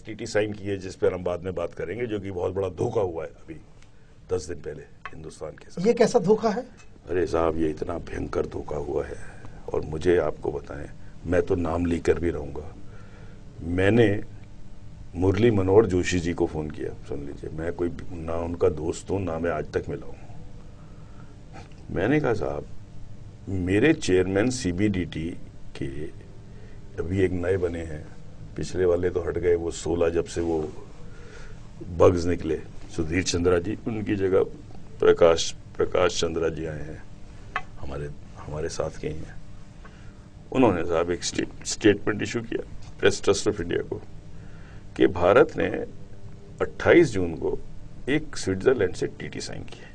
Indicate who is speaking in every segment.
Speaker 1: TT sign की है, जिस पर हम बाद में बात करेंगे, जो कि बहुत बड़ा धोखा हुआ है अभी 10 दिन पहले हिंदुस्तान के साथ।
Speaker 2: ये कैसा धोखा है?
Speaker 1: अरे साहब, ये इतना भयंकर धोखा हुआ है, और मुझे आपको बताएं, मैं तो नाम लेकर भी रहूंगा। मैंने मुरली मनोहर जोशी जी को फोन किया, सुन लीजिए, मैं कोई ना उनका दोस्त हूं, ना मैं आज तक मिला हूं। मैंने कहा साहब, मेरे चेयरमैन सीबीडीटी के अभी एक नए बने हैं, पिछले वाले तो हट गए, वो 16 जब से वो बग्स निकले, सुधीर चंद्रा जी, उनकी जगह प्रकाश चंद्रा जी आए हैं, हमारे साथ के ही हैं। उन्होंने साहब एक स्टेटमेंट इशू किया प्रेस ट्रस्ट ऑफ इंडिया को कि भारत ने 28 जून को एक स्विट्जरलैंड से टीटी साइन किया,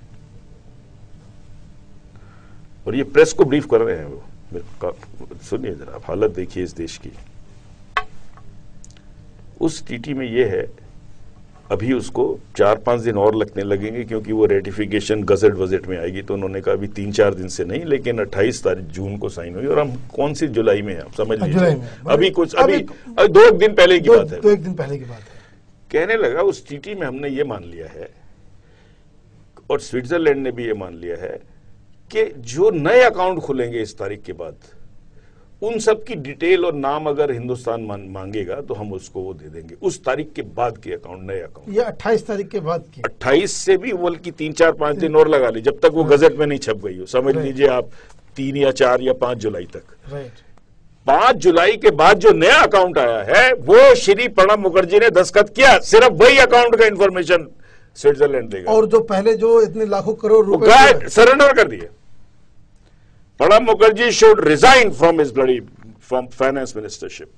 Speaker 1: और ये प्रेस को ब्रीफ कर रहे हैं वो। सुनिए जरा, आप हालत देखिए इस देश की। उस टीटी में ये है, अभी उसको 4-5 दिन और लगने लगेंगे, क्योंकि वो रेटिफिकेशन गजट वजट में आएगी। तो उन्होंने कहा अभी 3-4 दिन से नहीं, लेकिन 28 तारीख जून को साइन हुई, और हम कौन सी जुलाई में है आप समझ लीजिए, अभी 2 दिन पहले की बात है,
Speaker 2: 2 दिन पहले की बात है।
Speaker 1: कहने लगा उस टीटी में हमने ये मान लिया है, और स्विट्जरलैंड ने भी ये मान लिया है, कि जो नए अकाउंट खुलेंगे इस तारीख के बाद, उन सब की डिटेल और नाम अगर हिंदुस्तान मांगेगा तो हम उसको वो दे देंगे, उस तारीख के बाद के अकाउंट, नए अकाउंट।
Speaker 2: ये 28 तारीख के बाद की,
Speaker 1: 28 से भी बल्कि 3-4-5 दिन और लगा ली, जब तक वो गजट में नहीं छप गई हो, समझ लीजिए आप 3 या 4 या 5 जुलाई तक। 5 जुलाई के बाद जो नया अकाउंट आया है, वो श्री प्रणब मुखर्जी ने दस्तखत किया, सिर्फ वही अकाउंट का इंफॉर्मेशन स्विट्जरलैंड देगा।
Speaker 2: और जो पहले जो इतने लाखों करोड़ रुपए
Speaker 1: सरेंडर कर दिए। Pranab Mukherjee should resign from finance ministership.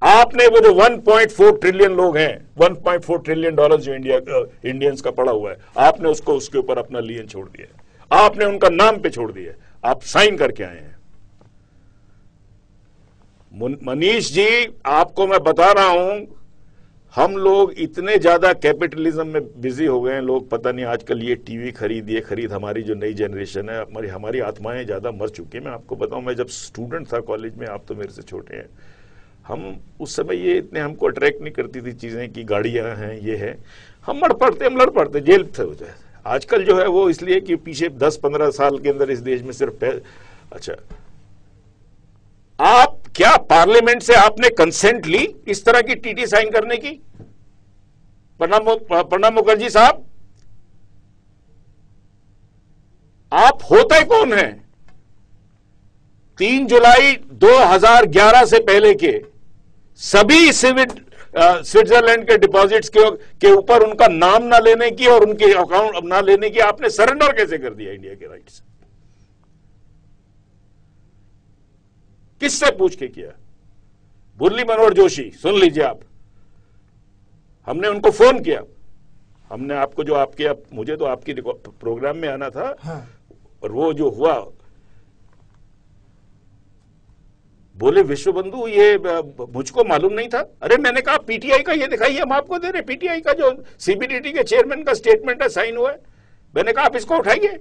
Speaker 1: आपने वो जो 1.4 ट्रिलियन लोग हैं, 1.4 ट्रिलियन डॉलर जो इंडियंस का पड़ा हुआ है, आपने उसको उसके ऊपर अपना लियन छोड़ दिया, आपने उनका नाम पे छोड़ दिया, आप साइन करके आए हैं। मनीष जी, आपको मैं बता रहा हूं, हम लोग इतने ज्यादा कैपिटलिज्म में बिजी हो गए हैं, लोग पता नहीं आजकल ये टीवी खरीद, ये खरीद, हमारी जो नई जनरेशन है, हमारी आत्माएं ज्यादा मर चुकी हैं। मैं आपको बताऊं, मैं जब स्टूडेंट था कॉलेज में, आप तो मेरे से छोटे हैं, हम उस समय ये इतने हमको अट्रैक्ट नहीं करती थी चीजें कि गाड़ियां हैं, ये है, हम लड़ पड़ते जेल थे हो जाए। आजकल जो है वो इसलिए कि पीछे 10-15 साल के अंदर इस देश में सिर्फ अच्छा, आप क्या पार्लियामेंट से आपने कंसेंट ली इस तरह की टीटी साइन करने की? प्रणब मुखर्जी साहब, आप होते कौन हैं? 3 जुलाई 2011 से पहले के सभी स्विट्जरलैंड के डिपॉजिट्स के ऊपर उनका नाम ना लेने की और उनके अकाउंट ना लेने की आपने सरेंडर कैसे कर दिया इंडिया के राइट्स? किससे पूछ के किया? मुरली मनोहर जोशी, सुन लीजिए आप, हमने उनको फोन किया, हमने आपको जो मुझे तो आपकी प्रोग्राम में आना था,
Speaker 2: हाँ।
Speaker 1: और वो जो हुआ, बोले विश्व बंधु ये मुझको मालूम नहीं था। अरे मैंने कहा पीटीआई का ये दिखाइए, हम आपको दे रहे, पीटीआई का जो सीबीडीटी के चेयरमैन का स्टेटमेंट है, साइन हुआ है। मैंने कहा आप इसको उठाइए।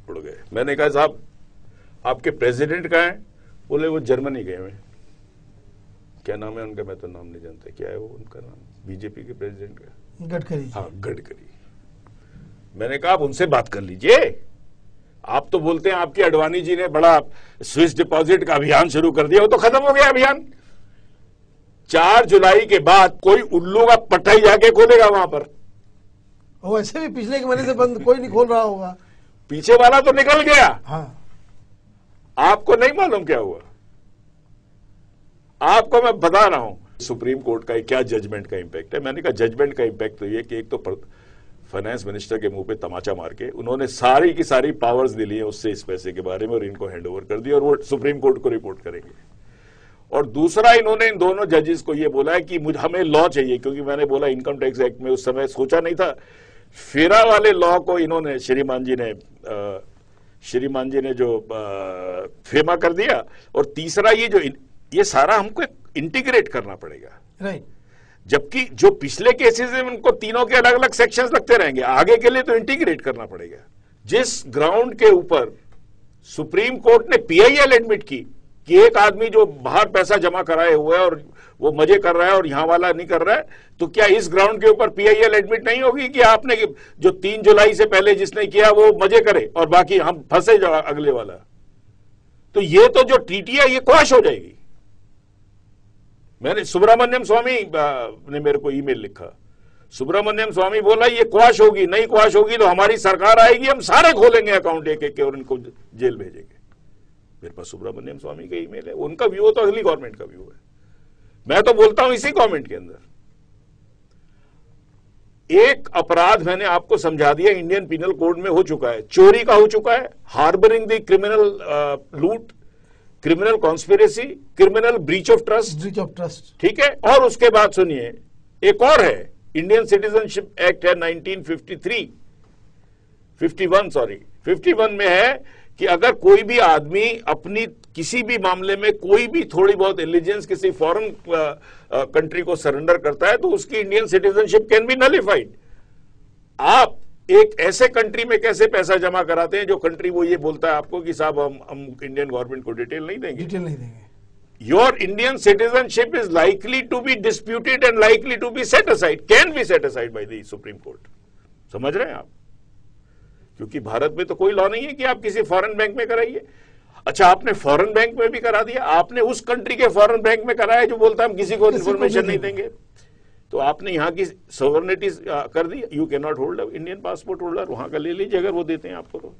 Speaker 1: उड़ गए। मैंने कहा साहब आपके प्रेसिडेंट कहाँ हैं? बोले वो जर्मनी गए हुए। क्या नाम है उनका? मैं तो नाम नहीं जानता। क्या है वो उनका नाम? बीजेपी के प्रेसिडेंट का
Speaker 2: गडकरी।
Speaker 1: हाँ, गडकरी। मैंने कहा आप उनसे बात कर लीजिए। आप तो बोलते हैं आपके अडवाणी जी ने बड़ा स्विस डिपॉजिट का अभियान शुरू कर दिया, वो तो खत्म हो गया अभियान। 4 जुलाई के बाद कोई उल्लू का पट्टा ही जाके खोलेगा वहां पर।
Speaker 2: वैसे भी पिछले के महीने से बंद, कोई नहीं खोल रहा होगा।
Speaker 1: पीछे वाला तो निकल गया।
Speaker 2: हाँ।
Speaker 1: आपको नहीं मालूम क्या हुआ? आपको मैं बता रहा हूं सुप्रीम कोर्ट का क्या जजमेंट का इंपैक्ट है। मैंने कहा जजमेंट का इंपैक्ट तो ये कि एक तो फाइनेंस मिनिस्टर के मुंह पे तमाचा मार के उन्होंने सारी की सारी पावर्स दे ली है उससे इस पैसे के बारे में, और इनको हैंड ओवर कर दिया, और वो सुप्रीम कोर्ट को रिपोर्ट करेंगे। और दूसरा, इन्होंने इन दोनों जजेस को ये बोला है कि हमें लॉ चाहिए, क्योंकि मैंने बोला इनकम टैक्स एक्ट में उस समय सोचा नहीं था, फेरा वाले लॉ को इन्होंने श्रीमान जी ने जो फेमा कर दिया। और तीसरा ये सारा हमको इंटीग्रेट करना पड़ेगा,
Speaker 2: राइट।
Speaker 1: जबकि जो पिछले केसेस हैं उनको तीनों के अलग अलग सेक्शंस लगते रहेंगे, आगे के लिए तो इंटीग्रेट करना पड़ेगा। जिस ग्राउंड के ऊपर सुप्रीम कोर्ट ने पीआईएल एडमिट की कि एक आदमी जो बाहर पैसा जमा कराए हुए है और वो मजे कर रहा है और यहां वाला नहीं कर रहा है, तो क्या इस ग्राउंड के ऊपर पीआईएल एडमिट नहीं होगी कि आपने जो 3 जुलाई से पहले जिसने किया वो मजे करे और बाकी हम फंसे अगले वाला? तो ये तो जो टीटीआई ये क्वाश हो जाएगी। मैंने सुब्रमण्यम स्वामी ने मेरे को ईमेल लिखा, सुब्रमण्यम स्वामी बोला ये क्वाश होगी, नहीं क्वाश होगी तो हमारी सरकार आएगी, हम सारे खोलेंगे अकाउंट एक एक के और इनको जेल भेजेंगे। मेरे पास सुब्रमण्यम स्वामी का ईमेल है, उनका व्यू तो अगली गवर्नमेंट का व्यू है। मैं तो बोलता हूं इसी गवर्नमेंट के अंदर एक अपराध मैंने आपको समझा दिया, इंडियन पिनल कोड में हो चुका है, चोरी का हो चुका है, हार्बरिंग द क्रिमिनल लूट, criminal conspiracy, criminal breach of trust, ठीक है। और उसके बाद सुनिए एक और है, इंडियन सिटीजनशिप एक्ट है 1953 51 में है कि अगर कोई भी आदमी अपनी किसी भी मामले में कोई भी थोड़ी बहुत एलिजेंस किसी फॉरेन कंट्री को सरेंडर करता है तो उसकी Indian citizenship can be nullified. आप एक ऐसे कंट्री में कैसे पैसा जमा कराते हैं जो कंट्री वो ये बोलता है आपको कि साहब हम इंडियन गवर्नमेंट को डिटेल नहीं देंगे। Your Indian citizenship is likely to be disputed and likely to be set aside, can be set aside by the supreme court. समझ रहे हैं आप? क्योंकि भारत में तो कोई लॉ नहीं है कि आप किसी फॉरेन बैंक में कराइए। अच्छा, आपने फॉरेन बैंक में भी करा दिया, आपने उस कंट्री के फॉरेन बैंक में कराया जो बोलता है हम किसी को इन्फॉर्मेशन नहीं देंगे, तो आपने यहां की सॉवरेनिटी कर दी। You can not hold Indian passport holder, वहां का ले लीजिए अगर वो देते हैं आपको तो।